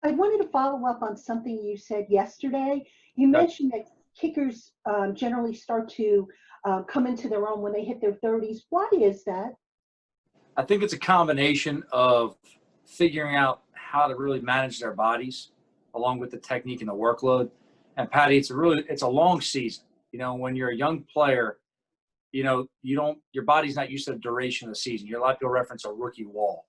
I wanted to follow up on something you said yesterday. You Okay. mentioned that kickers generally start to come into their own when they hit their 30s. Why is that? I think it's a combination of figuring out how to really manage their bodies along with the technique and the workload. And Patty, it's a long season. When you're a young player, you don't your body's not used to the duration of the season. A lot of people reference a rookie wall.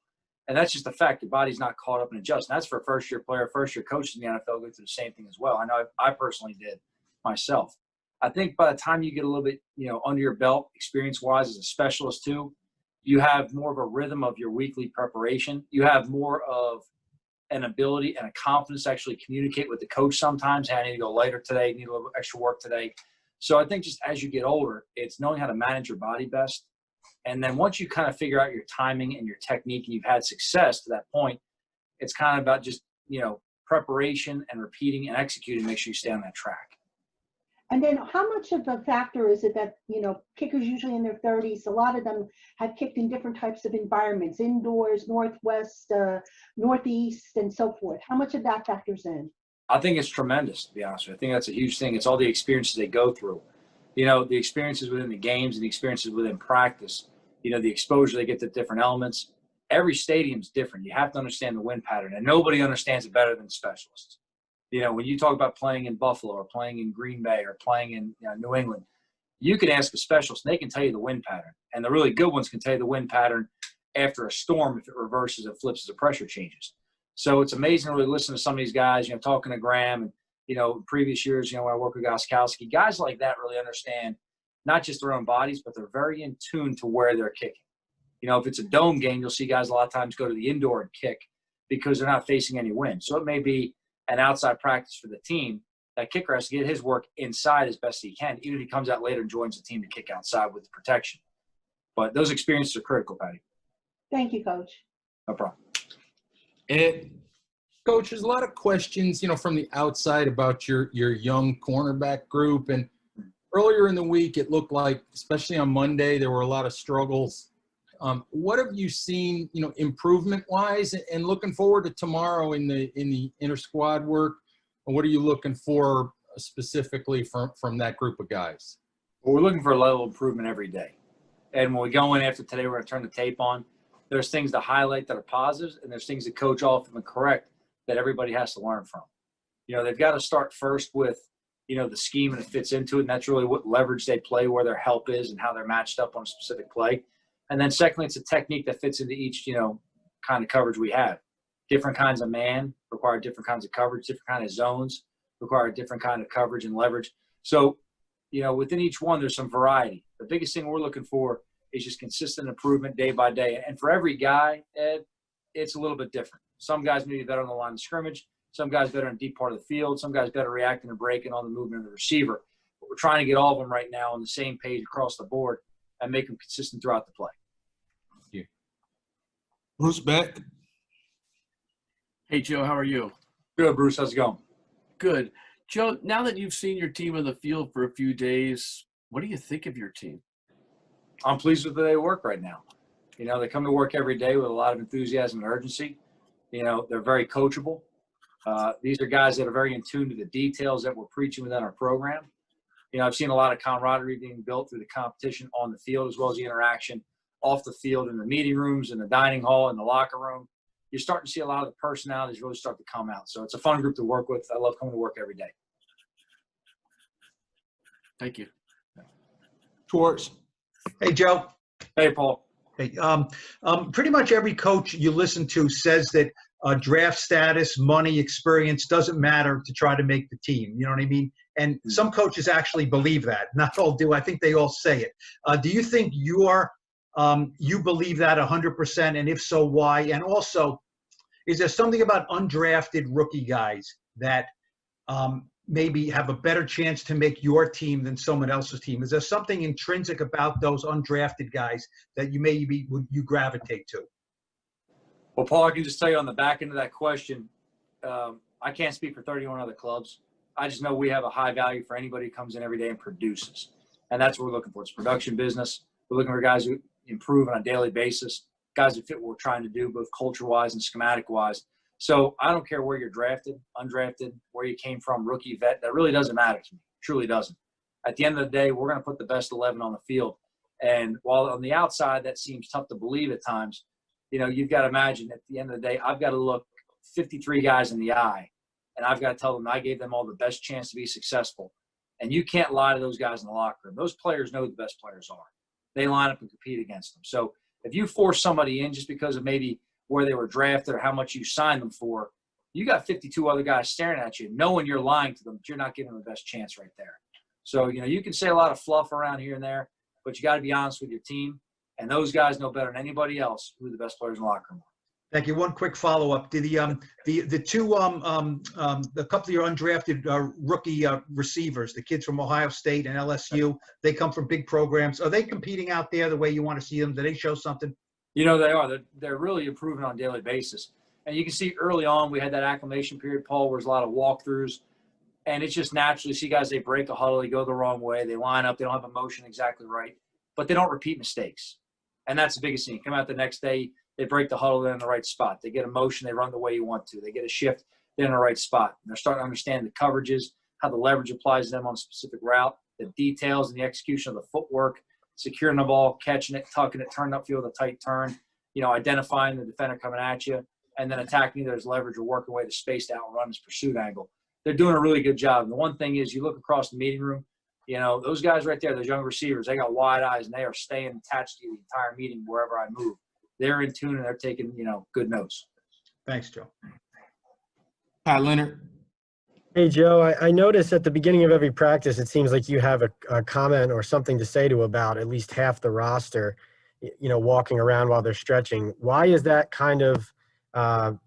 And that's just the fact. Your body's not caught up and adjust. And that's for a first year player, first year coaches in the NFL go through the same thing as well. I know I personally did myself. I think by the time you get a little bit, under your belt, experience wise as a specialist too, you have more of a rhythm of your weekly preparation. You have more of an ability and a confidence to actually communicate with the coach sometimes. Hey, I need to go later today, need a little extra work today. So I think just as you get older, it's knowing how to manage your body best. And then once you kind of figure out your timing and your technique and you've had success to that point, it's kind of about just, preparation and repeating and executing, make sure you stay on that track. And then how much of a factor is it that, kickers usually in their 30s, a lot of them have kicked in different types of environments, indoors, northwest, northeast, and so forth. How much of that factors in? I think it's tremendous, to be honest with you. I think that's a huge thing. It's all the experiences they go through. The experiences within the games and the experiences within practice, the exposure they get to different elements. Every stadium's different. You have to understand the wind pattern, and nobody understands it better than specialists. When you talk about playing in Buffalo or playing in Green Bay or playing in New England, you can ask a specialist, and they can tell you the wind pattern. And the really good ones can tell you the wind pattern after a storm if it reverses and flips as the pressure changes. So it's amazing to really listen to some of these guys, talking to Graham and, previous years, when I work with Goskowski, guys like that really understand not just their own bodies, but they're very in tune to where they're kicking. If it's a dome game, you'll see guys a lot of times go to the indoor and kick because they're not facing any wind. So it may be an outside practice for the team. That kicker has to get his work inside as best he can, even if he comes out later and joins the team to kick outside with the protection. But those experiences are critical, Patty. Thank you, Coach. No problem. And Coach, there's a lot of questions, from the outside about your young cornerback group. And earlier in the week, it looked like, especially on Monday, there were a lot of struggles. What have you seen, improvement-wise, and looking forward to tomorrow in the inter-squad work? And what are you looking for specifically from that group of guys? Well, we're looking for a level of improvement every day. And when we go in after today, we're going to turn the tape on. There's things to highlight that are positives, and there's things that coach often correct that everybody has to learn from. They've got to start first with, the scheme and it fits into it, and that's really what leverage they play, where their help is and how they're matched up on a specific play. And then secondly, it's a technique that fits into each, kind of coverage we have. Different kinds of man require different kinds of coverage, different kind of zones require different kind of coverage and leverage. So, within each one, there's some variety. The biggest thing we're looking for is just consistent improvement day by day. And for every guy, Ed, it's a little bit different. Some guys may be better on the line of scrimmage. Some guys better in deep part of the field. Some guys better reacting and breaking on the movement of the receiver. But we're trying to get all of them right now on the same page across the board and make them consistent throughout the play. Thank you. Bruce Beck. Hey, Joe, how are you? Good, Bruce. How's it going? Good. Joe, now that you've seen your team in the field for a few days, what do you think of your team? I'm pleased with the way they work right now. They come to work every day with a lot of enthusiasm and urgency. They're very coachable. These are guys that are very in tune to the details that we're preaching within our program. I've seen a lot of camaraderie being built through the competition on the field as well as the interaction off the field in the meeting rooms, in the dining hall, in the locker room. You're starting to see a lot of the personalities really start to come out. So it's a fun group to work with. I love coming to work every day. Thank you. Schwartz. Hey, Joe. Hey, Paul. Hey, pretty much every coach you listen to says that draft status, money, experience doesn't matter to try to make the team. You know what I mean? And some coaches actually believe that. Not all do. I think they all say it. Do you think you believe that 100%? And if so, why? And also, is there something about undrafted rookie guys that maybe have a better chance to make your team than someone else's team? Is there something intrinsic about those undrafted guys that you gravitate to? Well, Paul, I can just tell you on the back end of that question, I can't speak for 31 other clubs. I just know we have a high value for anybody who comes in every day and produces. And that's what we're looking for. It's production business. We're looking for guys who improve on a daily basis, guys that fit what we're trying to do, both culture-wise and schematic-wise. So I don't care where you're drafted, undrafted, where you came from, rookie, vet. That really doesn't matter to me. Truly doesn't. At the end of the day, we're going to put the best 11 on the field. And while on the outside that seems tough to believe at times, you've got to imagine at the end of the day, I've got to look 53 guys in the eye, and I've got to tell them I gave them all the best chance to be successful. And you can't lie to those guys in the locker room. Those players know who the best players are. They line up and compete against them. So if you force somebody in just because of maybe where they were drafted or how much you signed them for, you got 52 other guys staring at you, knowing you're lying to them, but you're not giving them the best chance right there. So, you can say a lot of fluff around here and there, but you got to be honest with your team. And those guys know better than anybody else who the best players in the locker room are. Thank you. One quick follow-up. Did the couple of your undrafted rookie receivers, the kids from Ohio State and LSU, they come from big programs. Are they competing out there the way you want to see them? Do they show something? They are. They're really improving on a daily basis. And you can see early on we had that acclimation period, Paul, where there's a lot of walkthroughs. And it's just naturally, see guys, they break a huddle, they go the wrong way, they line up, they don't have a motion exactly right, but they don't repeat mistakes. And that's the biggest thing. Come out the next day, they break the huddle, they're in the right spot. They get a motion, they run the way you want to. They get a shift, they're in the right spot. And they're starting to understand the coverages, how the leverage applies to them on a specific route, the details and the execution of the footwork, securing the ball, catching it, tucking it, turning upfield, a tight turn, identifying the defender coming at you, and then attacking either as leverage or working away to spaced out run as pursuit angle. They're doing a really good job. And the one thing is you look across the meeting room, those guys right there, those young receivers, they got wide eyes and they are staying attached to you the entire meeting wherever I move. They're in tune and they're taking, good notes. Thanks, Joe. Pat Leonard. Hey, Joe, I noticed at the beginning of every practice, it seems like you have a comment or something to say to about at least half the roster, walking around while they're stretching. Why is that kind of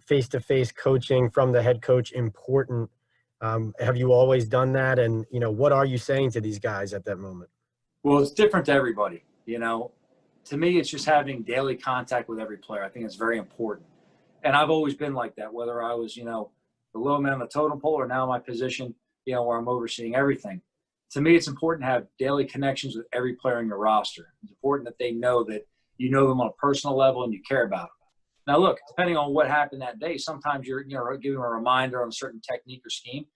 face-to-face coaching from the head coach important? Have you always done that? And, what are you saying to these guys at that moment? Well, it's different to everybody. To me, it's just having daily contact with every player. I think it's very important. And I've always been like that, whether I was, the low man on the totem pole or now my position, where I'm overseeing everything. To me, it's important to have daily connections with every player in your roster. It's important that they know that you know them on a personal level and you care about them. Now, look, depending on what happened that day, sometimes you're giving them a reminder on a certain technique or scheme.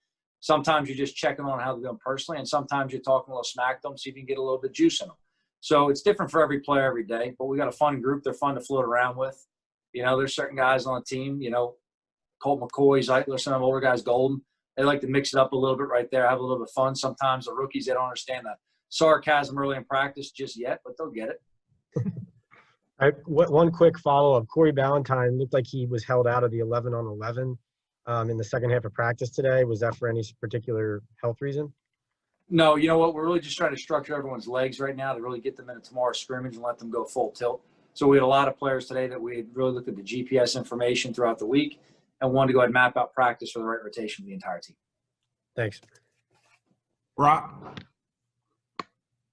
Sometimes you're just checking on how they're doing personally, and sometimes you're talking a little smack to them, see if you can get a little bit of juice in them. So it's different for every player every day, but we got a fun group. They're fun to float around with. There's certain guys on the team, Colt McCoy's like, listen, I'm older guys, Golden. They like to mix it up a little bit right there, have a little bit of fun. Sometimes the rookies, they don't understand the sarcasm early in practice just yet, but they'll get it. One quick follow-up. Corey Ballantyne looked like he was held out of the 11-on-11 in the second half of practice today. Was that for any particular health reason? No, you know what? We're really just trying to structure everyone's legs right now to really get them into tomorrow's scrimmage and let them go full tilt. So we had a lot of players today that we had really looked at the GPS information throughout the week and wanted to go ahead and map out practice for the right rotation for the entire team. Thanks. Rock.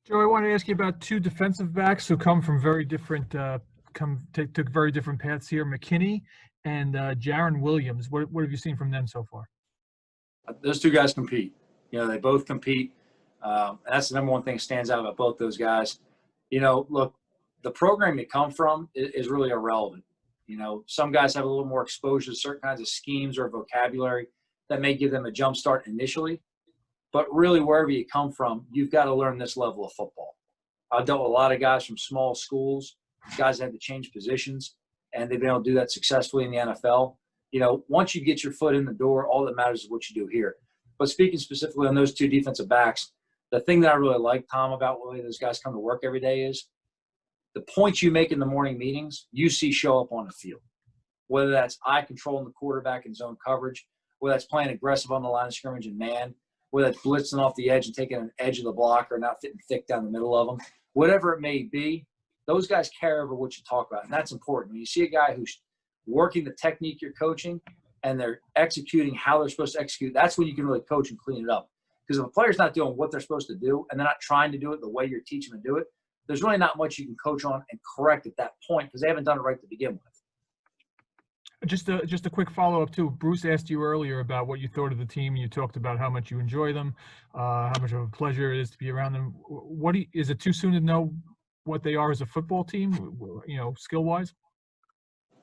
Joe, I want to ask you about two defensive backs who come from very different, took very different paths here. McKinney and Jaron Williams. What have you seen from them so far? Those two guys compete. They both compete. That's the number one thing that stands out about both those guys. Look, the program they come from is really irrelevant. Some guys have a little more exposure to certain kinds of schemes or vocabulary that may give them a jump start initially. But really, wherever you come from, you've got to learn this level of football. I've dealt with a lot of guys from small schools, guys that had to change positions, and they've been able to do that successfully in the NFL. Once you get your foot in the door, all that matters is what you do here. But speaking specifically on those two defensive backs, the thing that I really like, Tom, about the way those guys come to work every day is the points you make in the morning meetings, you see show up on the field. Whether that's eye controlling the quarterback in zone coverage, whether that's playing aggressive on the line of scrimmage and man, whether that's blitzing off the edge and taking an edge of the blocker and not fitting thick down the middle of them, whatever it may be, those guys care over what you talk about. And that's important. When you see a guy who's working the technique you're coaching and they're executing how they're supposed to execute, that's when you can really coach and clean it up. Because if a player's not doing what they're supposed to do and they're not trying to do it the way you're teaching them to do it, there's really not much you can coach on and correct at that point because they haven't done it right to begin with. Just a quick follow-up, too. Bruce asked you earlier about what you thought of the team. You talked about how much you enjoy them, how much of a pleasure it is to be around them. Is it too soon to know what they are as a football team, skill-wise?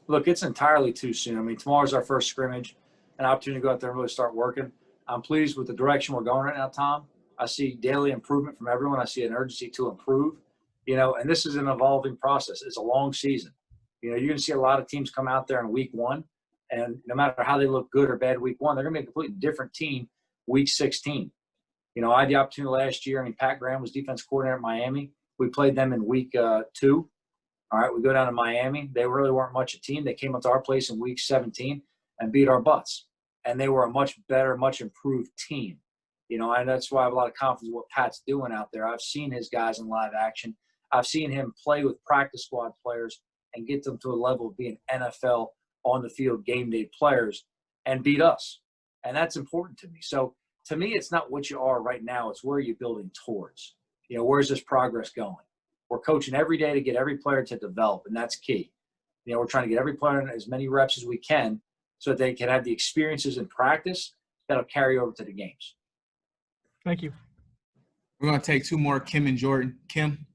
Look, it's entirely too soon. I mean, tomorrow's our first scrimmage, an opportunity to go out there and really start working. I'm pleased with the direction we're going right now, Tom. I see daily improvement from everyone. I see an urgency to improve, and this is an evolving process. It's a long season. You're going to see a lot of teams come out there in week one, and no matter how they look good or bad week one, they're going to be a completely different team week 16. I had the opportunity last year. I mean, Pat Graham was defense coordinator at Miami. We played them in week 2. All right, we go down to Miami. They really weren't much a team. They came up to our place in week 17 and beat our butts. And they were a much better, much improved team. And that's why I have a lot of confidence in what Pat's doing out there. I've seen his guys in live action. I've seen him play with practice squad players and get them to a level of being NFL on the field game day players and beat us. And that's important to me. So to me, it's not what you are right now. It's where you're building towards. Where's this progress going? We're coaching every day to get every player to develop, and that's key. We're trying to get every player in as many reps as we can so that they can have the experiences in practice that'll carry over to the games. Thank you. We're going to take 2 more, Kim and Jordan. Kim?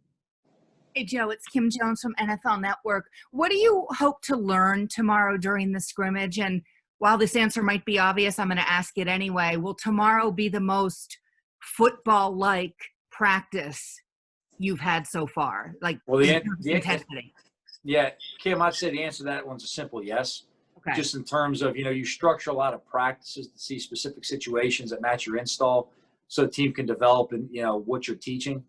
Hey, Joe, it's Kim Jones from NFL Network. What do you hope to learn tomorrow during the scrimmage? And while this answer might be obvious, I'm going to ask it anyway. Will tomorrow be the most football-like practice you've had so far? Like, Well, in terms of intensity? Yeah, Kim, I'd say the answer to that one's a simple yes. Okay. Just in terms of, you structure a lot of practices to see specific situations that match your install so the team can develop and, what you're teaching.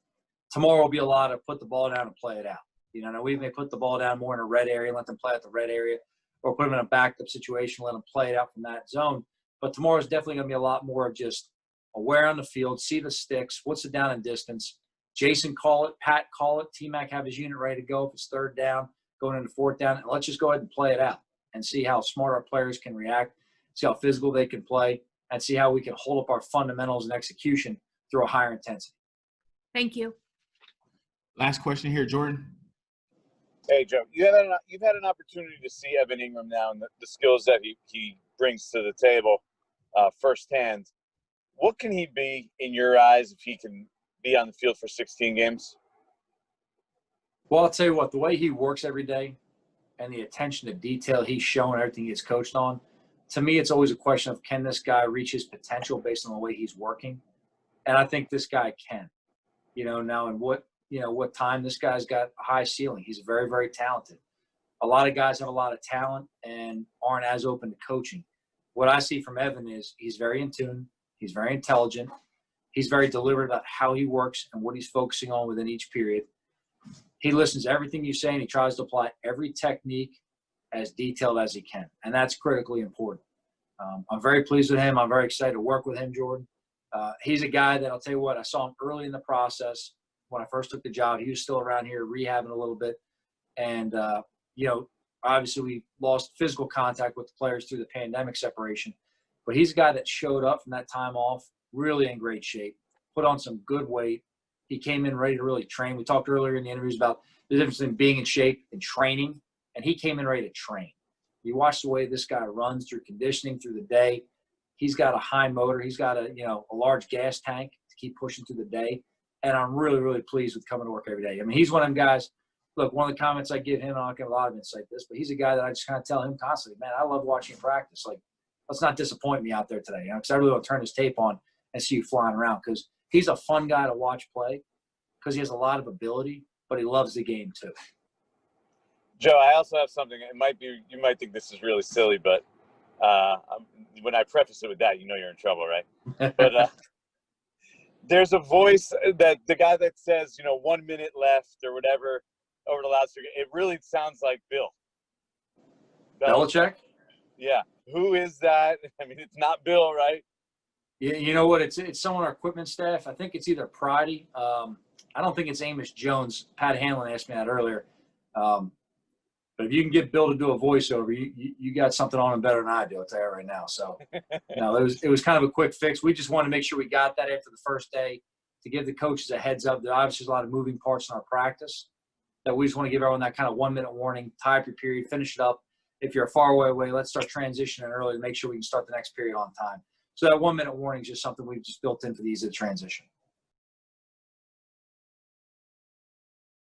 Tomorrow will be a lot of put the ball down and play it out. Now we may put the ball down more in a red area and let them play at the red area, or put them in a backed up situation, let them play it out from that zone. But tomorrow is definitely going to be a lot more of just aware on the field, see the sticks, what's the down and distance. Jason call it, Pat call it, T-Mac have his unit ready to go if it's 3rd down, going into 4th down, and let's just go ahead and play it out and see how smart our players can react, see how physical they can play, and see how we can hold up our fundamentals and execution through a higher intensity. Thank you. Last question here, Jordan. Hey, Joe, you've had an opportunity to see Evan Engram now and the skills that he brings to the table firsthand. What can he be in your eyes if he can be on the field for 16 games? Well, I'll tell you what, the way he works every day and the attention to detail he's shown, everything he's coached on, to me, it's always a question of, can this guy reach his potential based on the way he's working? And I think this guy can. Now in what time, this guy's got a high ceiling. He's very, very talented. A lot of guys have a lot of talent and aren't as open to coaching. What I see from Evan is he's very in tune. He's very intelligent. He's very deliberate about how he works and what he's focusing on within each period. He listens to everything you say, and he tries to apply every technique as detailed as he can. And that's critically important. I'm very pleased with him. I'm very excited to work with him, Jordan. He's a guy that I'll tell you what, I saw him early in the process. When I first took the job, he was still around here rehabbing a little bit. And, obviously we lost physical contact with the players through the pandemic separation. But he's a guy that showed up from that time off really in great shape, put on some good weight. He came in ready to really train. We talked earlier in the interviews about the difference in being in shape and training, and he came in ready to train. You watch the way this guy runs through conditioning through the day. He's got a high motor. He's got a large gas tank to keep pushing through the day. And I'm really, really pleased with coming to work every day. I mean, he's one of them guys. Look, one of the comments I give him, I don't give a lot of insight this, but he's a guy that I just kind of tell him constantly, man, I love watching you practice. Like, let's not disappoint me out there today, because I really want to turn his tape on and see you flying around, because he's a fun guy to watch play because he has a lot of ability, but he loves the game too. Joe, I also have something. You might think this is really silly, but when I preface it with that, you're in trouble, right? But there's a voice that the guy that says, 1 minute left or whatever over the loudspeaker. It really sounds like Bill Belichick? Yeah. Who is that? I mean, it's not Bill, right? Yeah, you know what? It's someone on our equipment staff. I think it's either Pridey. I don't think it's Amos Jones. Pat Hanlon asked me that earlier. But if you can get Bill to do a voiceover, you got something on him better than I do. I'll tell you right now. So, it was kind of a quick fix. We just wanted to make sure we got that after the first day to give the coaches a heads up. There obviously is a lot of moving parts in our practice that we just want to give everyone that kind of 1 minute warning, tie up your period, finish it up. If you're a far away, let's start transitioning early to make sure we can start the next period on time. So that 1 minute warning is just something we've just built in for the ease of transition.